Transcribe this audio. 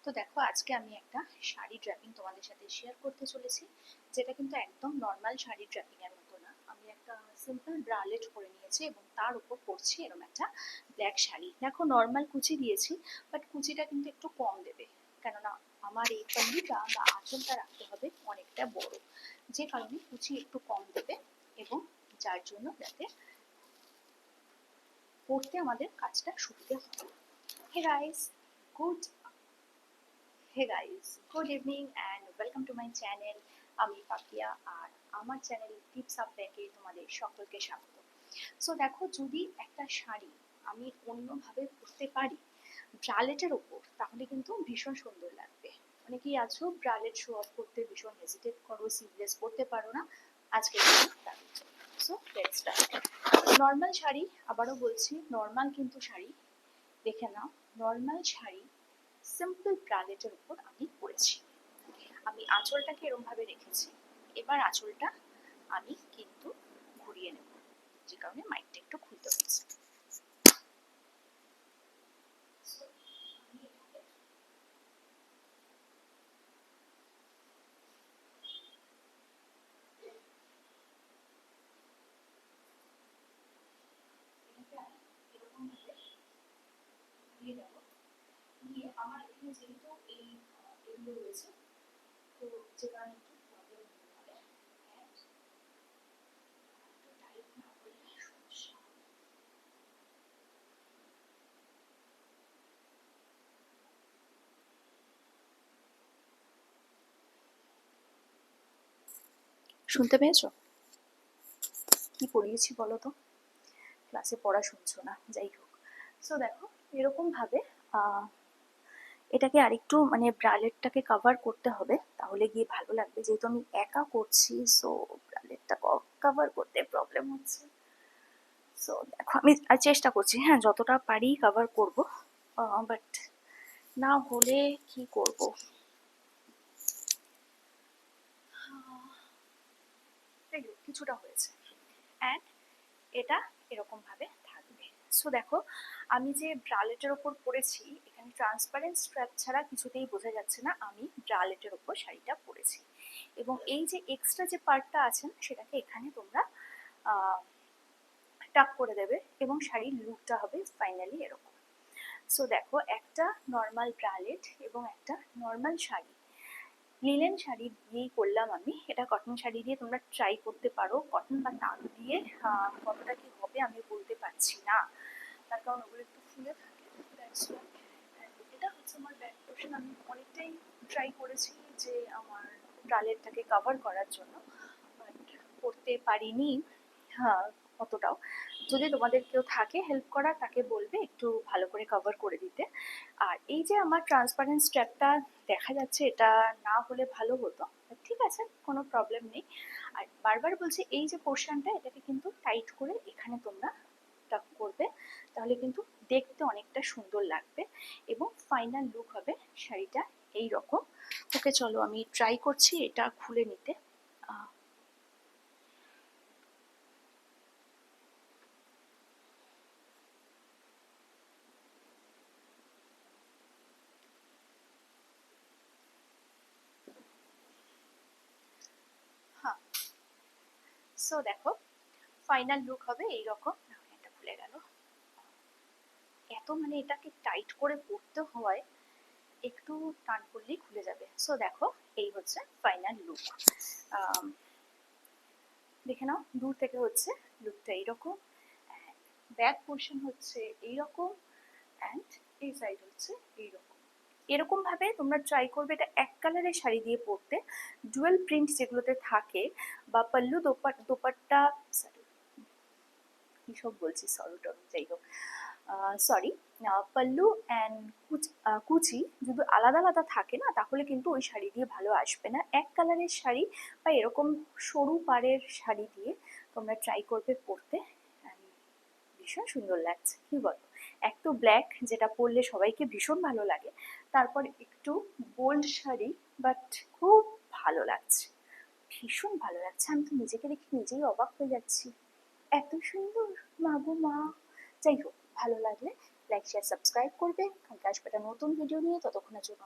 তো দেখো আজকে আমি একটা শাড়ি ড্র্যাপিং তোমাদের সাথে শেয়ার করতে চলেছি, যেটা কিন্তু একদম নর্মাল শাড়ি ড্র্যাপিং এর মতো না। আমি একটা সিম্পল ব্রালেট পরে নিয়েছি এবং তার উপর পরছি এরকম একটা ব্ল্যাক শাড়ি। দেখো নর্মাল কুচি দিয়েছি, বাট কুচিটা কিন্তু একটু কম দেবে, কেননা আমার এই পাল্লুটা বা আঁচলটা রাখতে হবে অনেকটা বড়, যে কারণে কুচি একটু কম দেবে এবং যার জন্য যাতে পরতে আমাদের কাজটা সুবিধে হয়। Hey guys, good hey guys, good evening and welcome to my channel. আমি পাপিয়া, আর আমার চ্যানেল টিপস আপ ব্যাগে তোমাদের সকলকে স্বাগত। সো দেখো, যদি একটা শাড়ি আমি অন্যভাবে পরতে পারি ব্রালেটের ওপর, তাহলে কিন্তু ভীষণ সুন্দর লাগবে। অনেকেই আছো ব্রালেট শো অফ করতে ভীষণ হেজিটেট করো, সিভলেস পরতে পারো না। আজকে তাদের জন্য so let's start. Normal sari, আবারও বলছি নর্মাল কিন্তু শাড়ি, দেখে নাও। নর্মাল শাড়ি সিম্পল ব্রালেটের উপর আমি পরেছি। আমি আঁচলটাকে এরকম ভাবে রেখেছি। এবার আঁচলটা আমি কিন্তু ঘুরিয়ে নেব, যে কারণে মাইকটা একটু খুলতে হচ্ছে। এরকম ভাবে ঘুরিয়ে নেব, নিয়ে আমার এখানে যেহেতু এই এগুলো রয়েছে, তো যে কারণে একটু প্রবলেম হতে পারে। একটু টাইট না করলে সমস্যা। শুনতে পেয়েছো কি পড়িয়েছি বলো তো? ক্লাসে পড়া শুনছো না, যাই হোক। সো দেখো এরকম ভাবে এটাকে আরেকটু মানে ব্রালেটটাকে কভার করতে হবে, তাহলে গিয়ে ভালো লাগবে। যেহেতু আমি একা করছি, সো ব্রালেটটা কভার করতে প্রবলেম হচ্ছে। সো দেখো আমি আর চেষ্টা করছি, হ্যাঁ যতটা পারি কভার করব, বাট না হলে কি করব। কিছুটা হয়েছে, অ্যান্ড এটা এরকম ভাবে থাকবে। সো দেখো আমি যে ব্রালেটের ওপর পরেছি, এখানে ট্রান্সপারেন্ট স্ট্র্যাপ ছাড়া কিছুতেই বোঝা যাচ্ছে না আমি ব্রালেটের ওপর শাড়িটা পরেছি। এবং এই যে এক্সট্রা যে পার্টটা আছে সেটাকে এখানে তোমরা টাক করে দেবে এবং শাড়ির লুকটা হবে ফাইনালি এরকম। সো দেখো একটা নর্মাল ব্রালেট এবং একটা নর্মাল শাড়ি, লিনেন শাড়ি দিয়েই করলাম আমি। এটা কটন শাড়ি দিয়ে তোমরা ট্রাই করতে পারো, কটন বা তাঁত দিয়ে কতটা কি হবে আমি বলতে পারছি না, তার কারণ ওগুলো একটু ফুলে থাকে। এটা হচ্ছে আমার ব্যাক পোর্শন। আমি অনেকটাই ট্রাই করেছি যে আমার ব্রালেটটাকে কভার করার জন্য, বাট করতে পারিনি। হ্যাঁ, অতটাও। যদি তোমাদের কেউ থাকে হেল্প করা, তাকে বলবে একটু ভালো করে কভার করে দিতে। আর এই যে আমার ট্রান্সপারেন্ট স্ট্র্যাপটা দেখা যাচ্ছে, এটা না হলে ভালো হতো, ঠিক আছে কোনো প্রবলেম নেই। আর বারবার বলছি এই যে পোর্শনটা, এটাকে কিন্তু টাইট করে এখানে তোমরা টাক করবে, তাহলে কিন্তু দেখতে অনেকটা সুন্দর লাগবে এবং ফাইনাল লুক হবে শাড়িটা এই রকম। ওকে চলো আমি ট্রাই করছি এটা খুলে নিতে। হ্যাঁ, সো দেখো ফাইনাল লুক হবে এইরকম। এটা খুলে গেল, এত মানে এটাকে টাইট করে পরতে হয়, একটু টান করলেই খুলে যাবে। সো দেখো এই হচ্ছে ফাইনাল লুক। দেখে নাও দূর থেকে হচ্ছে লুকটা এইরকম, ব্যাক পোর্শন হচ্ছে এইরকম, অ্যান্ড এই সাইড হচ্ছে এইরকম। এরকম ভাবে তোমরা ট্রাই করবে এটা এক কালারের শাড়ি দিয়ে পরতে। ডুয়েল প্রিন্ট যেগুলোতে থাকে, বা পাল্লু দোপাট্টা, সরি কি সব বলছি, সরি টরি, যাই হোক, সরি, পাল্লু অ্যান্ড কুচি যদি আলাদা আলাদা থাকে না, তাহলে কিন্তু ওই শাড়ি দিয়ে ভালো আসবে না। এক কালারের শাড়ি বা এরকম সরু পাড়ের শাড়ি দিয়ে তোমরা ট্রাই করবে পরতে, ভীষণ সুন্দর লাগছে, কি বলো? এক তো ব্ল্যাক, যেটা পরলে সবাইকে ভীষণ ভালো লাগে, তারপর একটু বোল্ড শাড়ি, বাট খুব ভালো লাগছে, ভীষণ ভালো লাগছে। আমি তো নিজেকে দেখে নিজেই অবাক হয়ে যাচ্ছি, এত সুন্দর, মা গো মা। যাই হোক, ভালো লাগলে লাইক শেয়ার সাবস্ক্রাইব করবে। কালকে আসবে একটা নতুন ভিডিও নিয়ে, ততক্ষণের জন্য